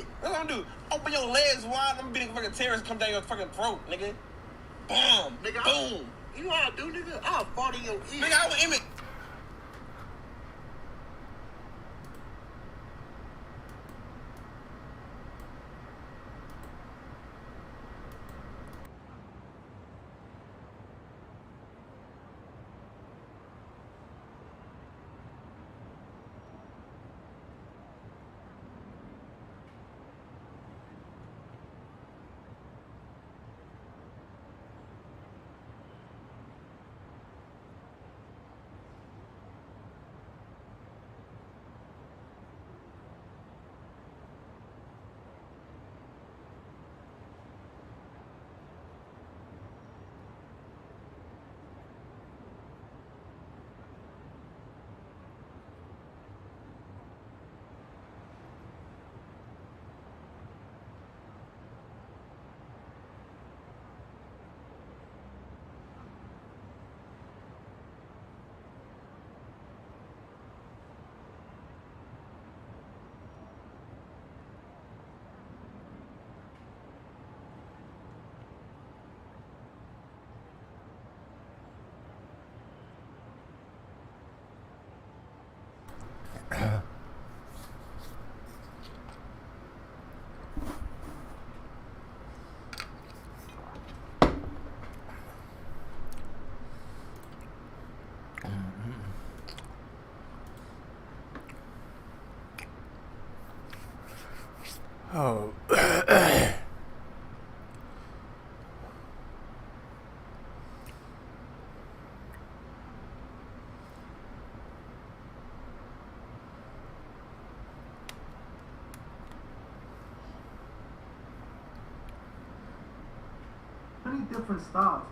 nigga. That's what I'm gonna do. Open your legs wide. I'm gonna be the fucking terrorist come down your fucking throat, nigga. Boom. Nigga, boom. You know what I'll do, nigga? I'll fart in your ear. Nigga, I will aim it. Oh. Many different styles.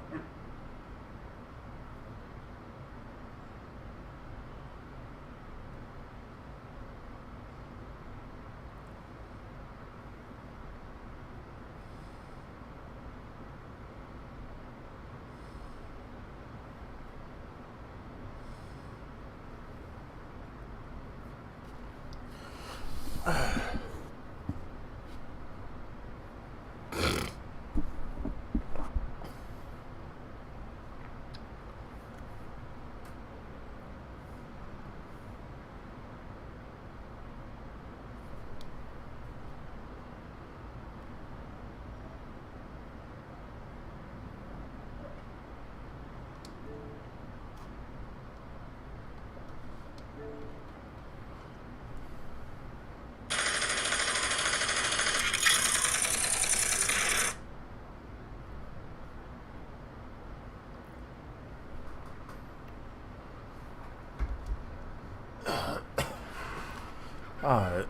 Alright.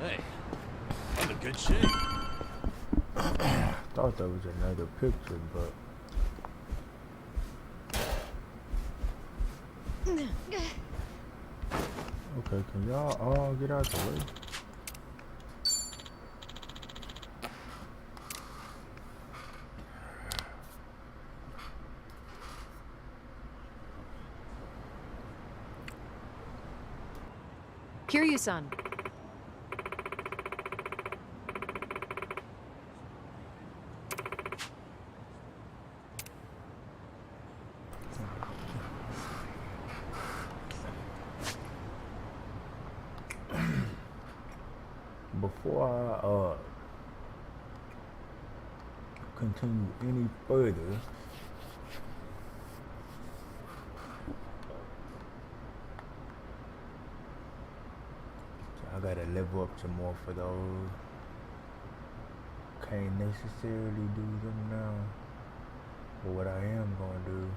Hey, I'm in good shape. Thought that was another picture, but okay, can y'all all get out the way? Kiryu-san. Before I continue any further, gotta live up to more for those. Can't necessarily do them now. But what I am gonna do,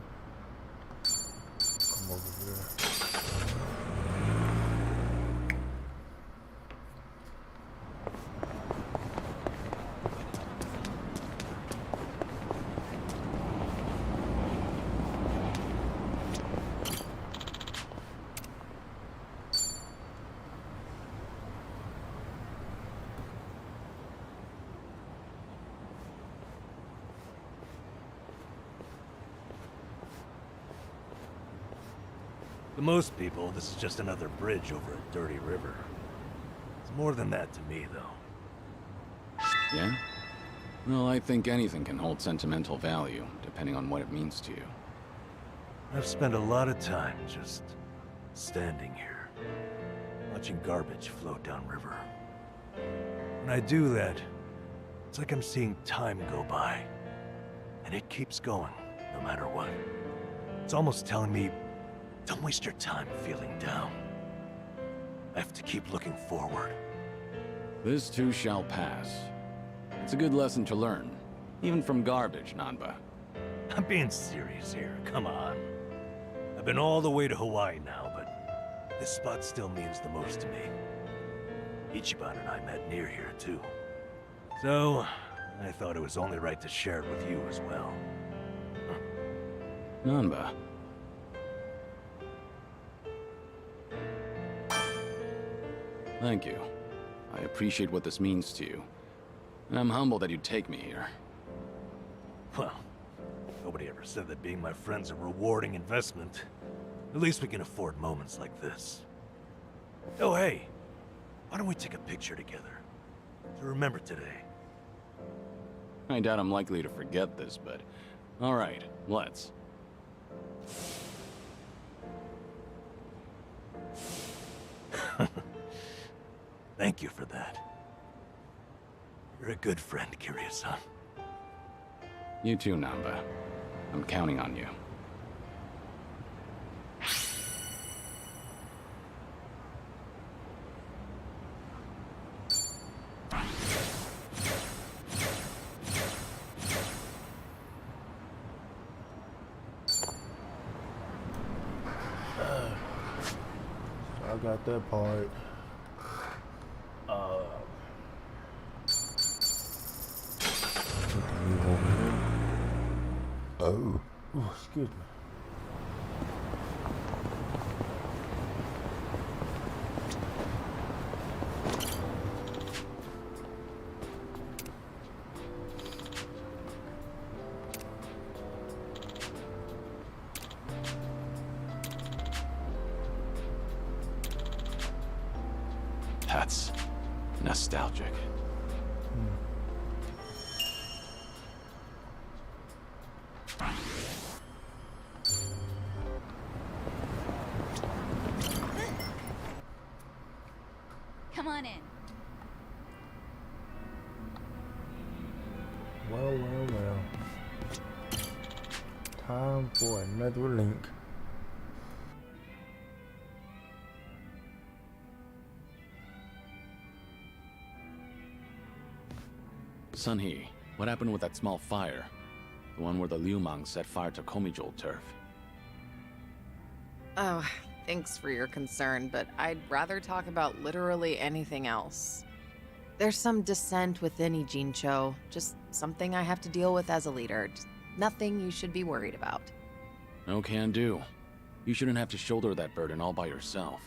come over here. To most people, this is just another bridge over a dirty river. It's more than that to me, though. Yeah? Well, I think anything can hold sentimental value, depending on what it means to you. I've spent a lot of time just standing here, watching garbage float downriver. When I do that, it's like I'm seeing time go by. And it keeps going, no matter what. It's almost telling me, don't waste your time feeling down. I have to keep looking forward. This too shall pass. It's a good lesson to learn, even from garbage, Nanba. I'm being serious here, come on. I've been all the way to Hawaii now, but this spot still means the most to me. Ichiban and I met near here, too. So, I thought it was only right to share it with you as well. Nanba. Thank you. I appreciate what this means to you. And I'm humbled that you'd take me here. Well, nobody ever said that being my friend's a rewarding investment. At least we can afford moments like this. Oh, hey, why don't we take a picture together to remember today? I doubt I'm likely to forget this, but... Alright, let's. Thank you for that. You're a good friend, Kiryu-san. You too, Nanba. I'm counting on you. I got that part. Oh, excuse me. That's nostalgic. Come on in. Well. Time for another link. Sunhee, what happened with that small fire? The one where the Liumang set fire to Komijul turf. Oh, thanks for your concern, but I'd rather talk about literally anything else. There's some dissent within Ijincho, just something I have to deal with as a leader. Just nothing you should be worried about. No can do. You shouldn't have to shoulder that burden all by yourself.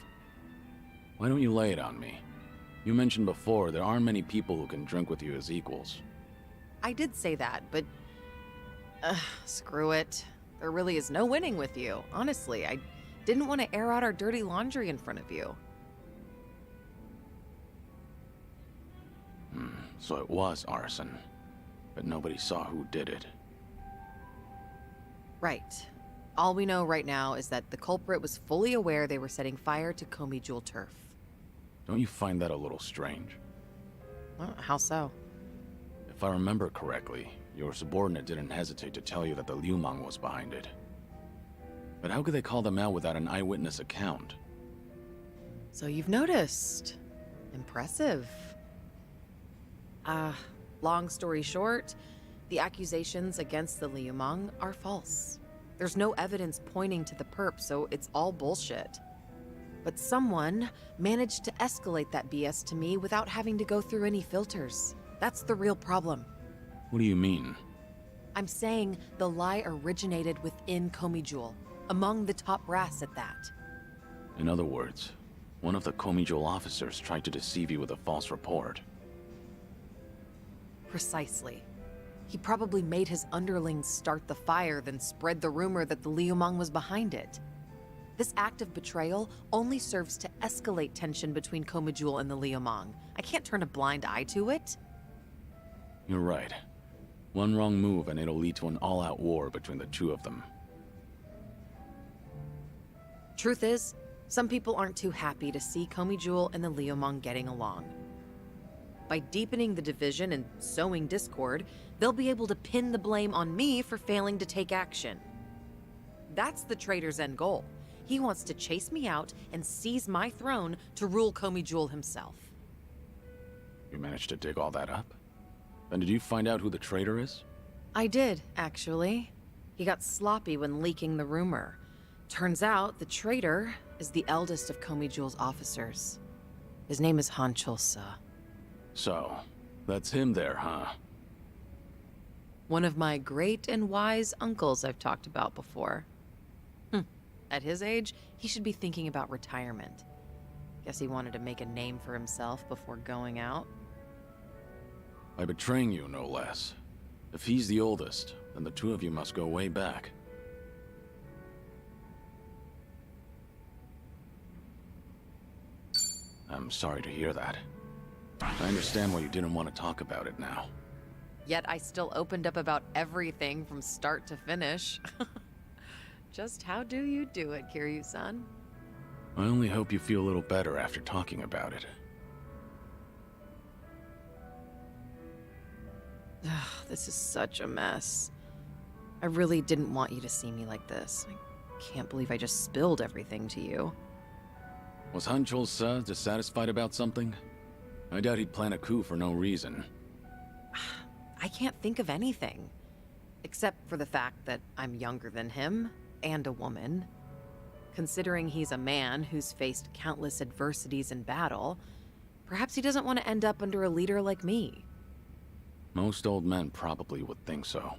Why don't you lay it on me? You mentioned before there aren't many people who can drink with you as equals. I did say that, but... screw it. There really is no winning with you. Honestly, I didn't want to air out our dirty laundry in front of you. So it was arson. But nobody saw who did it. Right. All we know right now is that the culprit was fully aware they were setting fire to Komijul turf. Don't you find that a little strange? Well, how so? If I remember correctly, your subordinate didn't hesitate to tell you that the Liumang was behind it. But how could they call them out without an eyewitness account? So you've noticed. Impressive. Long story short, the accusations against the Liumang are false. There's no evidence pointing to the perp, so it's all bullshit. But someone managed to escalate that BS to me without having to go through any filters. That's the real problem. What do you mean? I'm saying the lie originated within Komi Jewel, among the top brass at that. In other words, one of the Komi Jewel officers tried to deceive you with a false report. Precisely. He probably made his underlings start the fire, then spread the rumor that the Liumang was behind it. This act of betrayal only serves to escalate tension between Komi Jewel and the Liumang. I can't turn a blind eye to it. You're right. One wrong move and it'll lead to an all-out war between the two of them. Truth is, some people aren't too happy to see Komi Jewel and the Liumang getting along. By deepening the division and sowing discord, they'll be able to pin the blame on me for failing to take action. That's the traitor's end goal. He wants to chase me out and seize my throne to rule Komi Jewel himself. You managed to dig all that up? Then did you find out who the traitor is? I did, actually. He got sloppy when leaking the rumor. Turns out the traitor is the eldest of Komi Jewel's officers. His name is Han Chol-sa. So, that's him there, huh? One of my great and wise uncles I've talked about before. At his age, he should be thinking about retirement. Guess he wanted to make a name for himself before going out. By betraying you, no less. If he's the oldest, then the two of you must go way back. I'm sorry to hear that. I understand why you didn't want to talk about it now. Yet I still opened up about everything from start to finish. Just how do you do it, Kiryu-san? I only hope you feel a little better after talking about it. This is such a mess. I really didn't want you to see me like this. I can't believe I just spilled everything to you. Was Han Chol-sa dissatisfied about something? I doubt he'd plan a coup for no reason. I can't think of anything. Except for the fact that I'm younger than him, and a woman. Considering he's a man who's faced countless adversities in battle, perhaps he doesn't want to end up under a leader like me. Most old men probably would think so.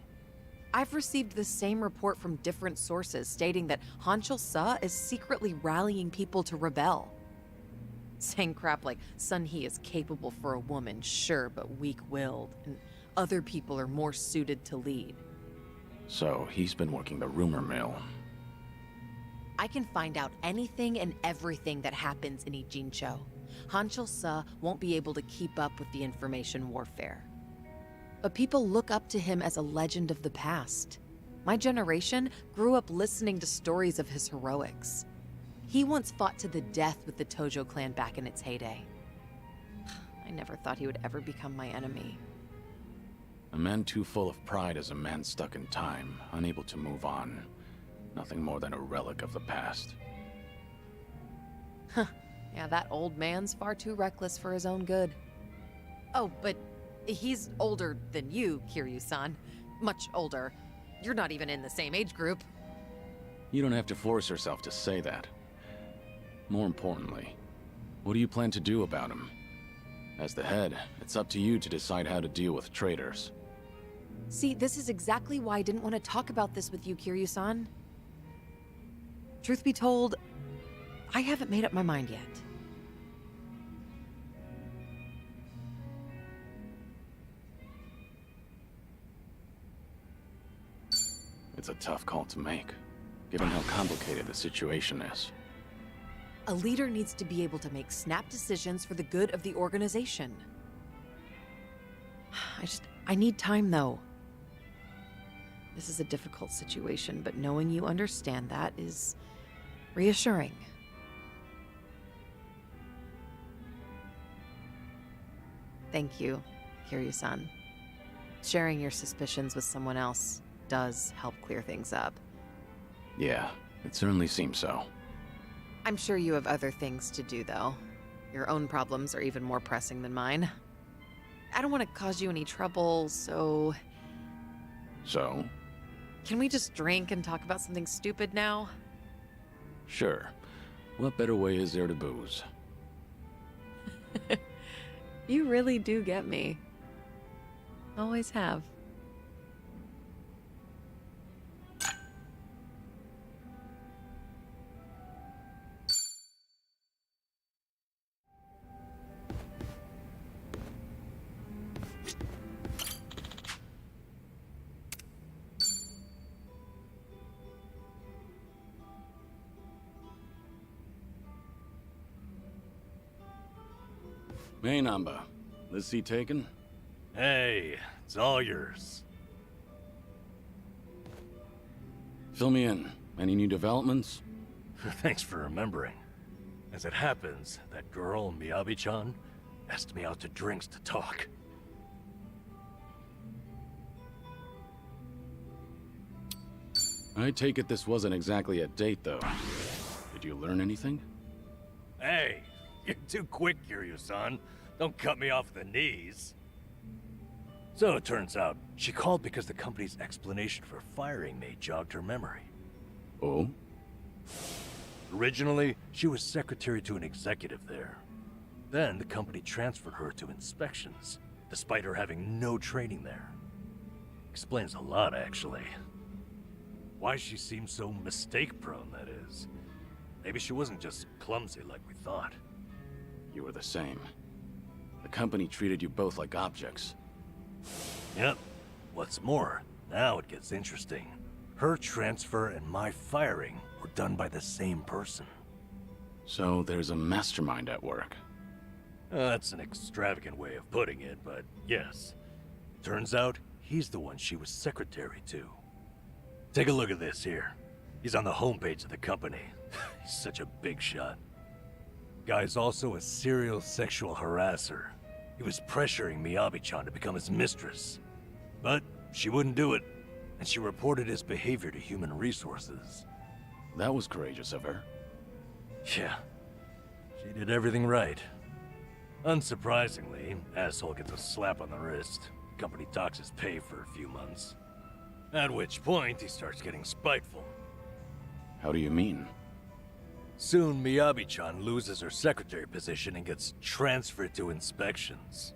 I've received the same report from different sources stating that Han Chol-sa is secretly rallying people to rebel. Saying crap like, Sun He is capable for a woman, sure, but weak-willed, and other people are more suited to lead. So, he's been working the rumor mill. I can find out anything and everything that happens in Ijincho. Han Chol-sa won't be able to keep up with the information warfare. But people look up to him as a legend of the past. My generation grew up listening to stories of his heroics. He once fought to the death with the Tojo clan back in its heyday. I never thought he would ever become my enemy. A man too full of pride is a man stuck in time, unable to move on. Nothing more than a relic of the past. Yeah, that old man's far too reckless for his own good. Oh, but he's older than you, Kiryu-san. Much older. You're not even in the same age group. You don't have to force yourself to say that. More importantly, what do you plan to do about him? As the head, it's up to you to decide how to deal with traitors. See, this is exactly why I didn't want to talk about this with you, Kiryu-san. Truth be told, I haven't made up my mind yet. It's a tough call to make, given how complicated the situation is. A leader needs to be able to make snap decisions for the good of the organization. I need time, though. This is a difficult situation, but knowing you understand that is reassuring. Thank you, Kiryu-san. Sharing your suspicions with someone else does help clear things up. Yeah, it certainly seems so. I'm sure you have other things to do, though. Your own problems are even more pressing than mine. I don't want to cause you any trouble, so... So? Can we just drink and talk about something stupid now? Sure. What better way is there to booze? You really do get me. Always have. Hey, Namba. This seat taken? Hey, it's all yours. Fill me in. Any new developments? Thanks for remembering. As it happens, that girl, Miyabi-chan, asked me out to drinks to talk. I take it this wasn't exactly a date, though. Did you learn anything? Hey, you're too quick, Kiryu-san. Don't cut me off at the knees. So it turns out, she called because the company's explanation for firing me jogged her memory. Oh? Originally, she was secretary to an executive there. Then the company transferred her to inspections, despite her having no training there. Explains a lot, actually. Why she seemed so mistake-prone, that is. Maybe she wasn't just clumsy like we thought. You were the same. The company treated you both like objects. Yep. What's more, now it gets interesting. Her transfer and my firing were done by the same person. So there's a mastermind at work. That's an extravagant way of putting it, but yes. Turns out, he's the one she was secretary to. Take a look at this here. He's on the homepage of the company. He's such a big shot. Guy's also a serial sexual harasser. He was pressuring Miyabi-chan to become his mistress. But she wouldn't do it, and she reported his behavior to Human Resources. That was courageous of her. Yeah, she did everything right. Unsurprisingly, asshole gets a slap on the wrist. Company docks his pay for a few months. At which point, he starts getting spiteful. How do you mean? Soon, Miyabi-chan loses her secretary position and gets transferred to inspections.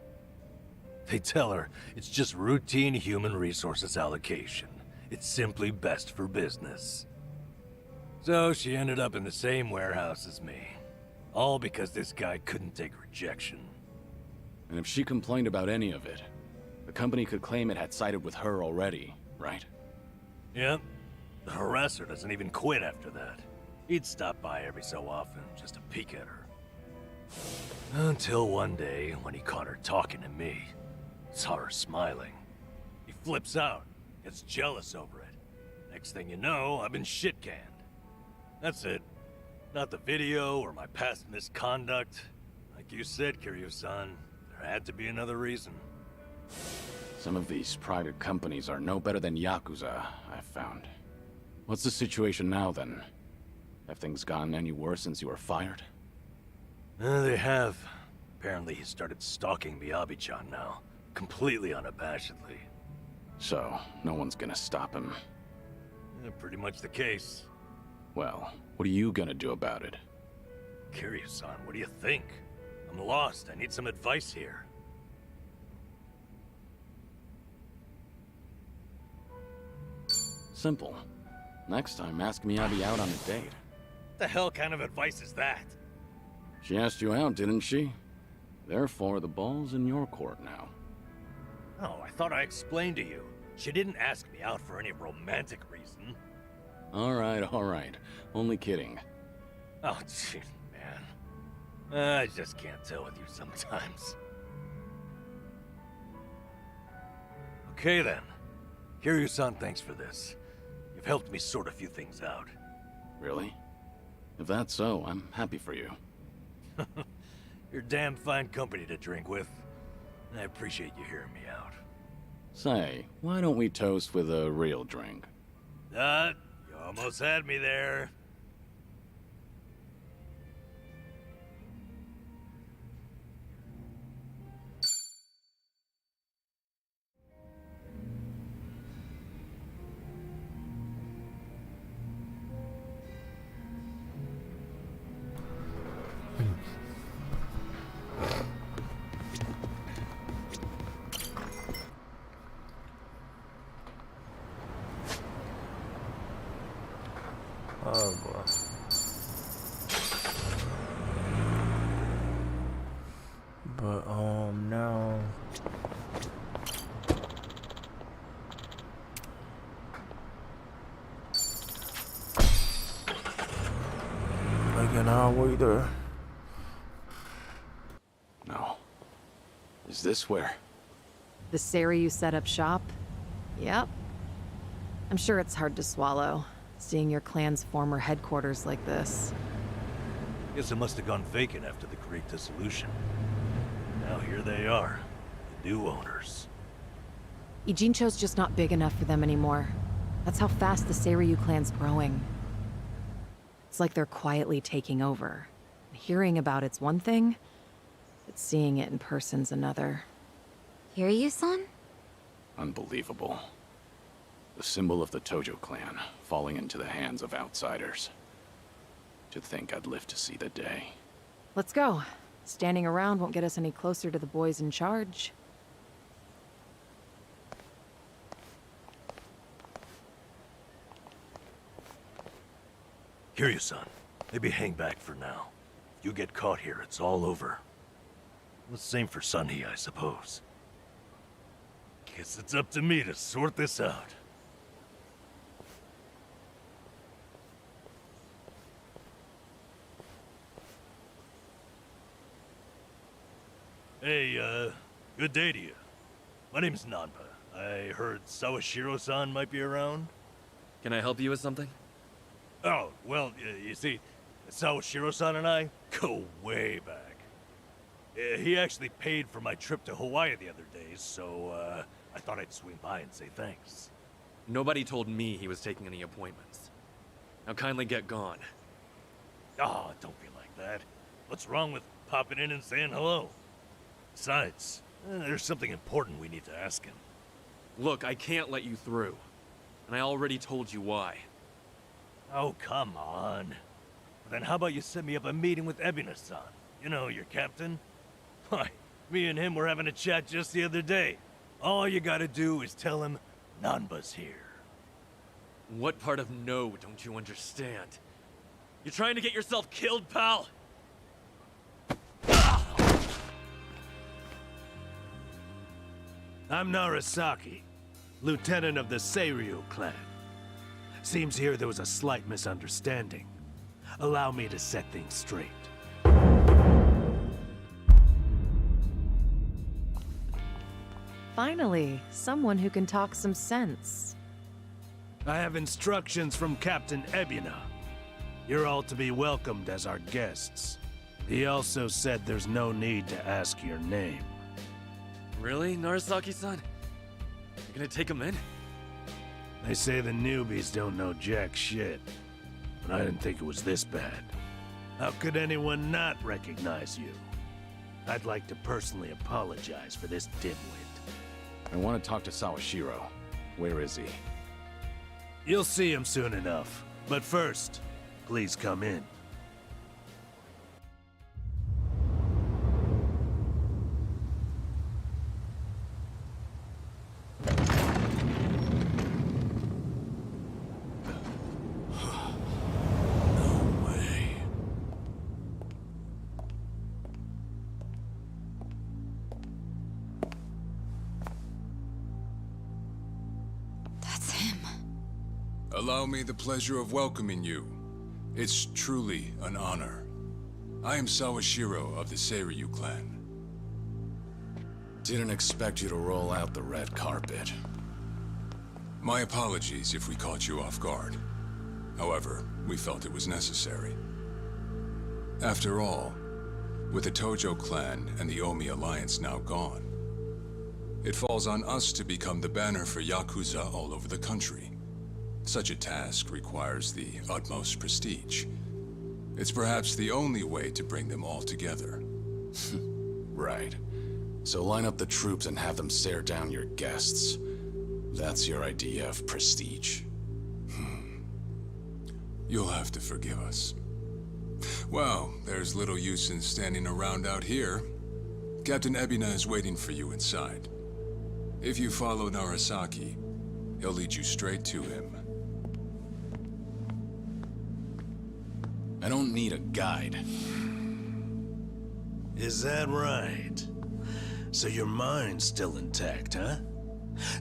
They tell her it's just routine human resources allocation. It's simply best for business. So she ended up in the same warehouse as me. All because this guy couldn't take rejection. And if she complained about any of it, the company could claim it had sided with her already, right? Yep. The harasser doesn't even quit after that. He'd stop by every so often, just to peek at her. Until one day, when he caught her talking to me, saw her smiling. He flips out, gets jealous over it. Next thing you know, I've been shit-canned. That's it. Not the video or my past misconduct. Like you said, Kiryu-san, there had to be another reason. Some of these private companies are no better than Yakuza, I've found. What's the situation now, then? Have things gotten any worse since you were fired? They have. Apparently he started stalking Miyabi-chan now. Completely unabashedly. So, no one's gonna stop him. Pretty much the case. Well, what are you gonna do about it? Kiryu-san, what do you think? I'm lost. I need some advice here. Simple. Next time, ask Miyabi out on a date. What the hell kind of advice is that? She asked you out, didn't she? Therefore, the ball's in your court now. Oh, I thought I explained to you. She didn't ask me out for any romantic reason. All right. Only kidding. Oh, gee, man. I just can't tell with you sometimes. Okay, then. Kiryu-san, thanks for this. You've helped me sort a few things out. Really? If that's so, I'm happy for you. You're damn fine company to drink with. I appreciate you hearing me out. Say, why don't we toast with a real drink? You almost had me there. way there. No. Is this where? The Seiryu set up shop? Yep. I'm sure it's hard to swallow, seeing your clan's former headquarters like this. Guess it must have gone vacant after the Great Dissolution. Now here they are, the new owners. Ijincho's just not big enough for them anymore. That's how fast the Seiryu clan's growing. It's like they're quietly taking over. Hearing about it's one thing, but seeing it in person's another. Kiryu-san? Unbelievable. The symbol of the Tojo clan, falling into the hands of outsiders. To think I'd live to see the day. Let's go. Standing around won't get us any closer to the boys in charge. Kiryu-san, maybe hang back for now. If you get caught here, it's all over. The same for Sunny, I suppose. Guess it's up to me to sort this out. Hey, good day to you. My name's Nanpa. I heard Sawashiro-san might be around. Can I help you with something? Oh, well, you see, Sawashiro-san and I go way back. He actually paid for my trip to Hawaii the other day, so, I thought I'd swing by and say thanks. Nobody told me he was taking any appointments. Now kindly get gone. Oh, don't be like that. What's wrong with popping in and saying hello? Besides, there's something important we need to ask him. Look, I can't let you through. And I already told you why. Oh, come on. Then how about you set me up a meeting with Ebina-san? You know, your captain? Why, me and him were having a chat just the other day. All you gotta do is tell him Nanba's here. What part of no don't you understand? You're trying to get yourself killed, pal? I'm Narasaki, lieutenant of the Seiryu clan. Seems here there was a slight misunderstanding. Allow me to set things straight. Finally, someone who can talk some sense. I have instructions from Captain Ebina. You're all to be welcomed as our guests. He also said there's no need to ask your name. Really, Narasaki-san? You're gonna take him in? They say the newbies don't know jack shit, but I didn't think it was this bad. How could anyone not recognize you? I'd like to personally apologize for this dimwit. I want to talk to Sawashiro. Where is he? You'll see him soon enough, but first, please come in. Allow me the pleasure of welcoming you. It's truly an honor. I am Sawashiro of the Seiryu clan. Didn't expect you to roll out the red carpet. My apologies if we caught you off guard. However, we felt it was necessary. After all, with the Tojo clan and the Omi alliance now gone, it falls on us to become the banner for Yakuza all over the country. Such a task requires the utmost prestige. It's perhaps the only way to bring them all together. Right. So line up the troops and have them stare down your guests. That's your idea of prestige. You'll have to forgive us. Well, there's little use in standing around out here. Captain Ebina is waiting for you inside. If you follow Narasaki, he'll lead you straight to him. I don't need a guide. Is that right? So your mind's still intact, huh?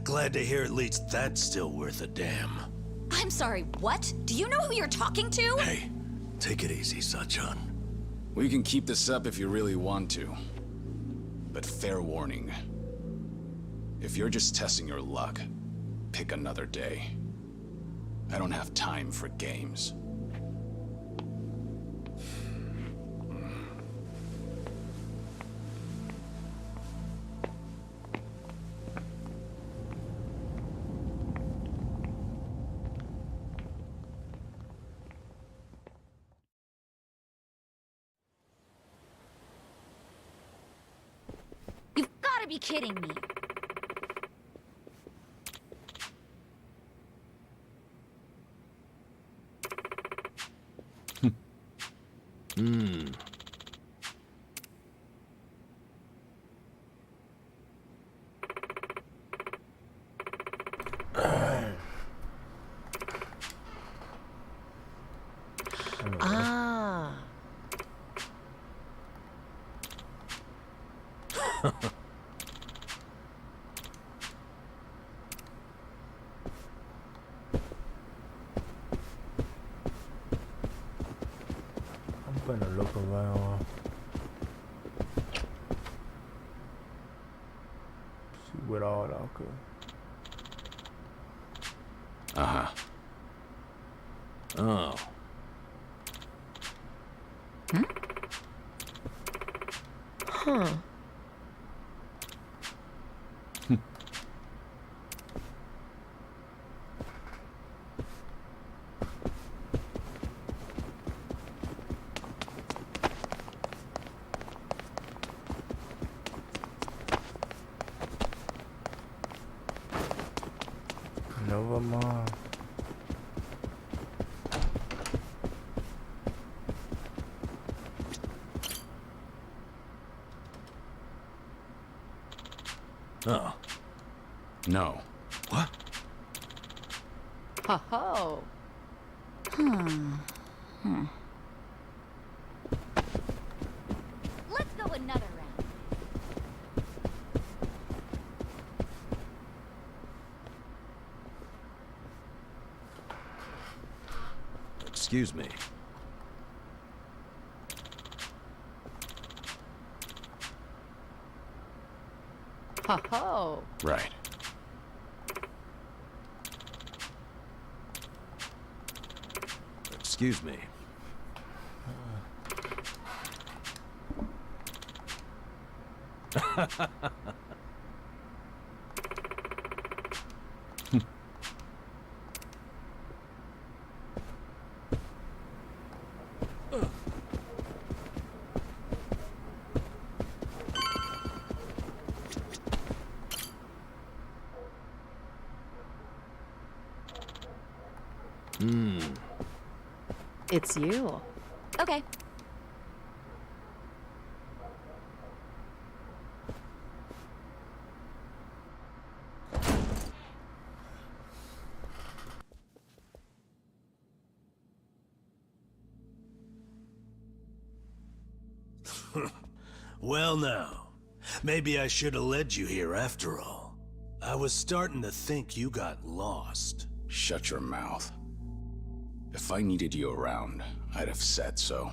Glad to hear at least that's still worth a damn. I'm sorry, what? Do you know who you're talking to? Hey, take it easy, Sachan. We can keep this up if you really want to. But fair warning. If you're just testing your luck, pick another day. I don't have time for games. You've got to be kidding me. Ah. I'm gonna look around. See what all I could. Uh-huh. Oh. Huh. Never mind. Oh. No. What? Ho ho. Let's go another round. Excuse me. Ho ho. Right. Excuse me. It's you. Okay. Well now, maybe I should have led you here after all. I was starting to think you got lost. Shut your mouth. If I needed you around, I'd have said so.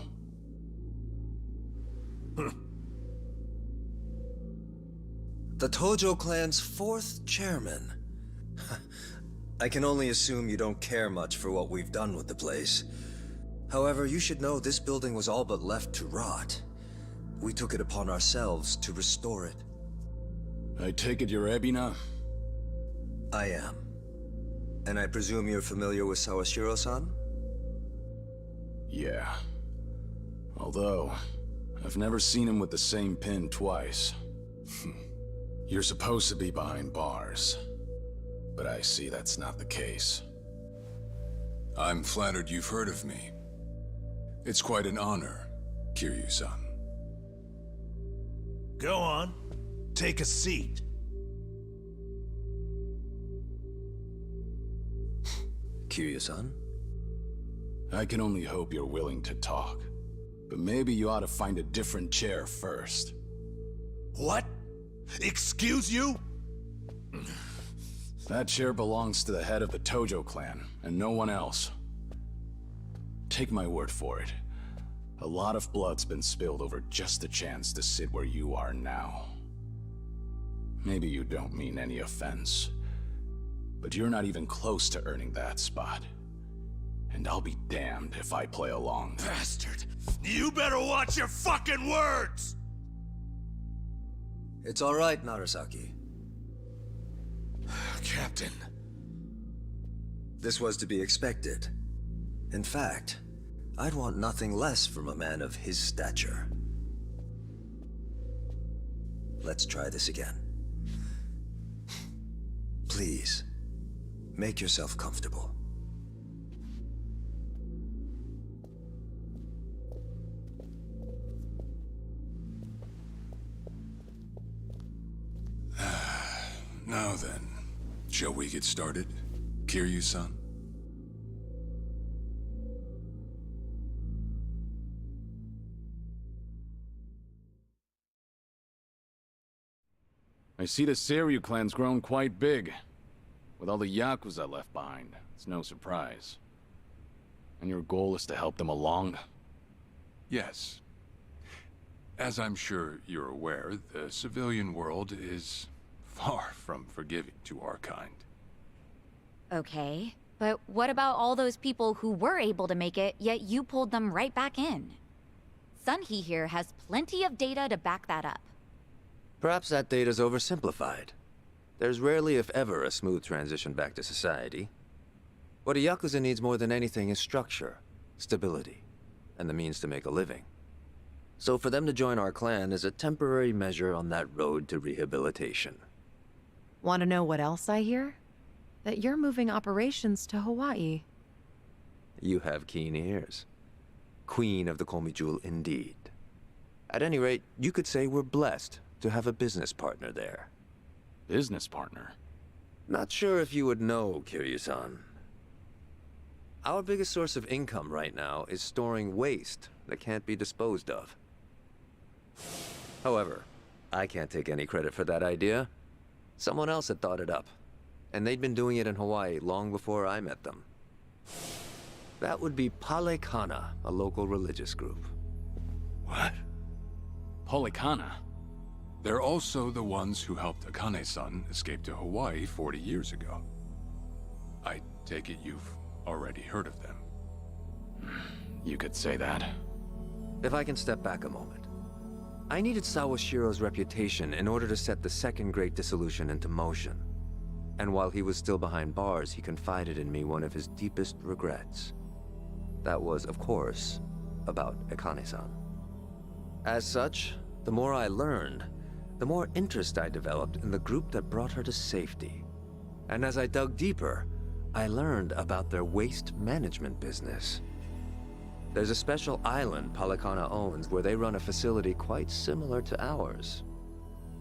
The Tojo clan's 4th chairman. I can only assume you don't care much for what we've done with the place. However, you should know this building was all but left to rot. We took it upon ourselves to restore it. I take it you're Ebina? I am. And I presume you're familiar with Sawashiro-san? Yeah. Although, I've never seen him with the same pin twice. You're supposed to be behind bars. But I see that's not the case. I'm flattered you've heard of me. It's quite an honor, Kiryu-san. Go on. Take a seat. Kiryu-san? I can only hope you're willing to talk. But maybe you ought to find a different chair first. What? Excuse you? That chair belongs to the head of the Tojo clan, and no one else. Take my word for it. A lot of blood's been spilled over just the chance to sit where you are now. Maybe you don't mean any offense, but you're not even close to earning that spot. And I'll be damned if I play along. Bastard! You better watch your fucking words! It's all right, Narasaki. Captain. This was to be expected. In fact, I'd want nothing less from a man of his stature. Let's try this again. Please, make yourself comfortable. Now then, shall we get started, Kiryu-san? I see the Seiryu clan's grown quite big. With all the Yakuza left behind, it's no surprise. And your goal is to help them along? Yes. As I'm sure you're aware, the civilian world is far from forgiving to our kind. Okay, but what about all those people who were able to make it, yet you pulled them right back in? Sunhee here has plenty of data to back that up. Perhaps that data's oversimplified. There's rarely, if ever, a smooth transition back to society. What a Yakuza needs more than anything is structure, stability, and the means to make a living. So for them to join our clan is a temporary measure on that road to rehabilitation. Want to know what else I hear? That you're moving operations to Hawaii. You have keen ears. Queen of the Komi Jewel indeed. At any rate, you could say we're blessed to have a business partner there. Business partner? Not sure if you would know, Kiryu-san. Our biggest source of income right now is storing waste that can't be disposed of. However, I can't take any credit for that idea. Someone else had thought it up, and they'd been doing it in Hawaii long before I met them. That would be Palekana, a local religious group. What? Palekana? They're also the ones who helped Akane-san escape to Hawaii 40 years ago. I take it you've already heard of them. You could say that. If I can step back a moment. I needed Sawashiro's reputation in order to set the second great dissolution into motion. And while he was still behind bars, he confided in me one of his deepest regrets. That was, of course, about Akane-san. As such, the more I learned, the more interest I developed in the group that brought her to safety. And as I dug deeper, I learned about their waste management business. There's a special island Palekana owns where they run a facility quite similar to ours.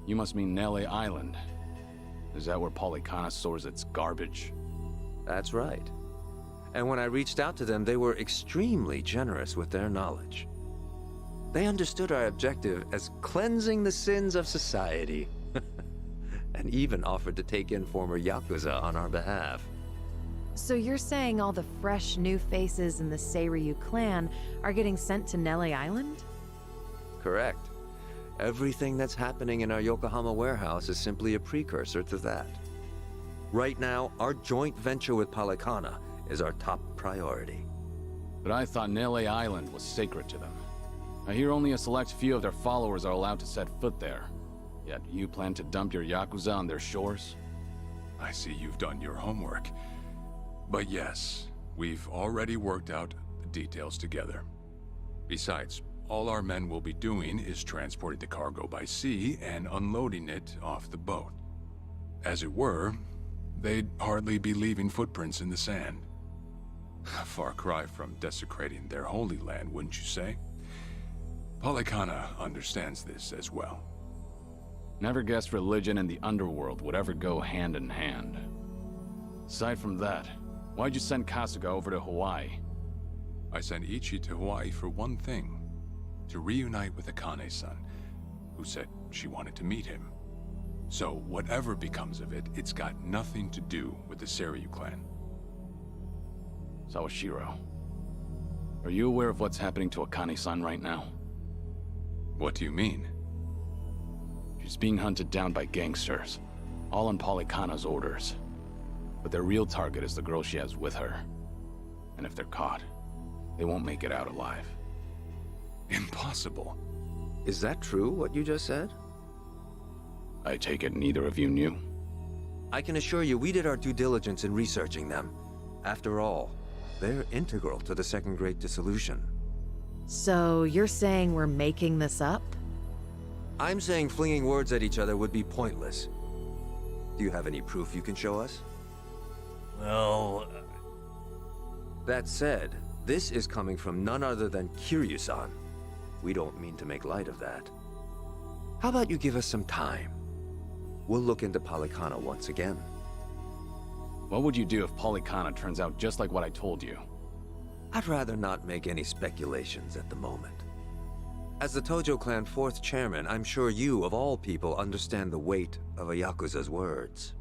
You must mean Nele Island. Is that where Palekana stores its garbage? That's right. And when I reached out to them, they were extremely generous with their knowledge. They understood our objective as cleansing the sins of society, and even offered to take in former Yakuza on our behalf. So you're saying all the fresh new faces in the Seiryu clan are getting sent to Nele Island? Correct. Everything that's happening in our Yokohama warehouse is simply a precursor to that. Right now, our joint venture with Palekana is our top priority. But I thought Nele Island was sacred to them. I hear only a select few of their followers are allowed to set foot there. Yet you plan to dump your Yakuza on their shores? I see you've done your homework. But yes, we've already worked out the details together. Besides, all our men will be doing is transporting the cargo by sea and unloading it off the boat. As it were, they'd hardly be leaving footprints in the sand. A far cry from desecrating their holy land, wouldn't you say? Palekana understands this as well. Never guessed religion and the underworld would ever go hand in hand. Aside from that, why'd you send Kasuga over to Hawaii? I sent Ichi to Hawaii for one thing. To reunite with Akane-san, who said she wanted to meet him. So whatever becomes of it, it's got nothing to do with the Seiryu clan. Sawashiro. Are you aware of what's happening to Akane-san right now? What do you mean? She's being hunted down by gangsters, all on Polykhana's orders. But their real target is the girl she has with her. And if they're caught, they won't make it out alive. Impossible. Is that true, what you just said? I take it neither of you knew? I can assure you we did our due diligence in researching them. After all, they're integral to the Second Great Dissolution. So you're saying we're making this up? I'm saying flinging words at each other would be pointless. Do you have any proof you can show us? Well... That said, this is coming from none other than Kiryu-san. We don't mean to make light of that. How about you give us some time? We'll look into Polykhana once again. What would you do if Polykhana turns out just like what I told you? I'd rather not make any speculations at the moment. As the Tojo Clan 4th chairman, I'm sure you, of all people, understand the weight of a Yakuza's words.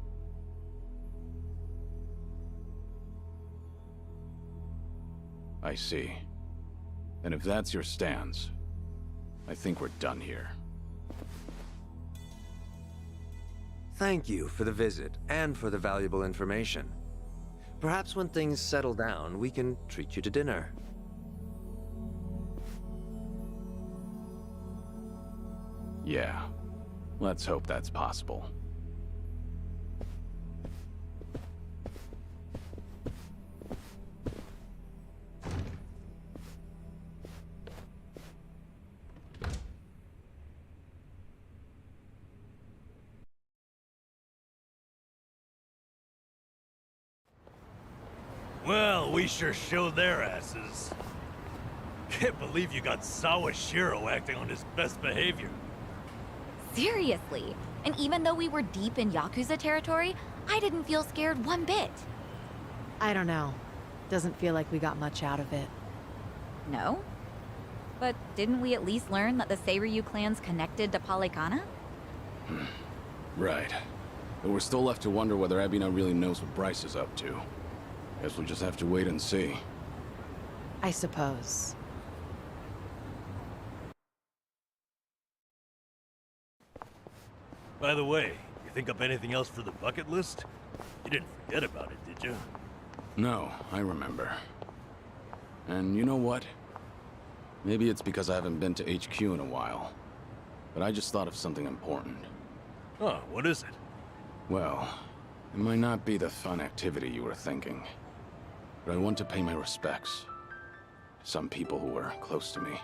I see. And if that's your stance, I think we're done here. Thank you for the visit, and for the valuable information. Perhaps when things settle down, we can treat you to dinner. Yeah. Let's hope that's possible. Well, we sure showed their asses. Can't believe you got Sawashiro acting on his best behavior. Seriously. And even though we were deep in Yakuza territory, I didn't feel scared one bit. I don't know. Doesn't feel like we got much out of it. No? But didn't we at least learn that the Seiryu clan's connected to Polykhana? Right. But we're still left to wonder whether Abina really knows what Bryce is up to. Guess we'll just have to wait and see. I suppose. By the way, you think up anything else for the bucket list? You didn't forget about it, did you? No, I remember. And you know what? Maybe it's because I haven't been to HQ in a while. But I just thought of something important. Oh, what is it? Well, it might not be the fun activity you were thinking. But I want to pay my respects to some people who were close to me.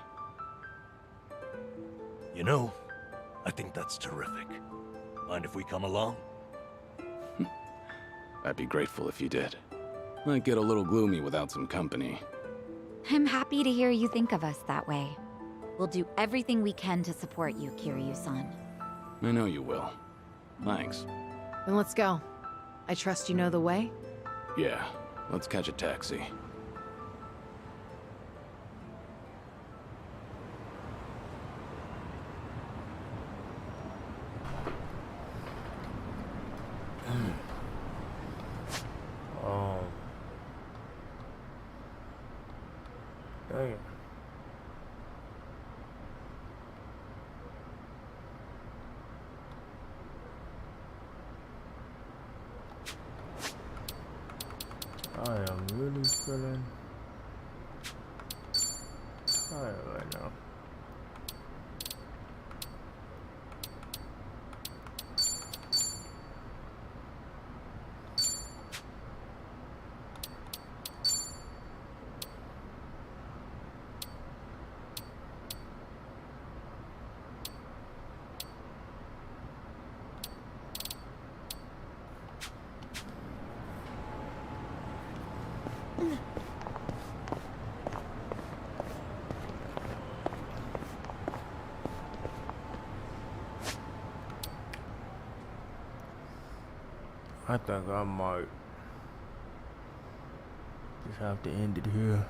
You know, I think that's terrific. Mind if we come along? I'd be grateful if you did. Might get a little gloomy without some company. I'm happy to hear you think of us that way. We'll do everything we can to support you, Kiryu-san. I know you will. Thanks. Then let's go. I trust you know the way? Yeah, let's catch a taxi. Dang. I am really feeling tired right now. I think I might just have to end it here.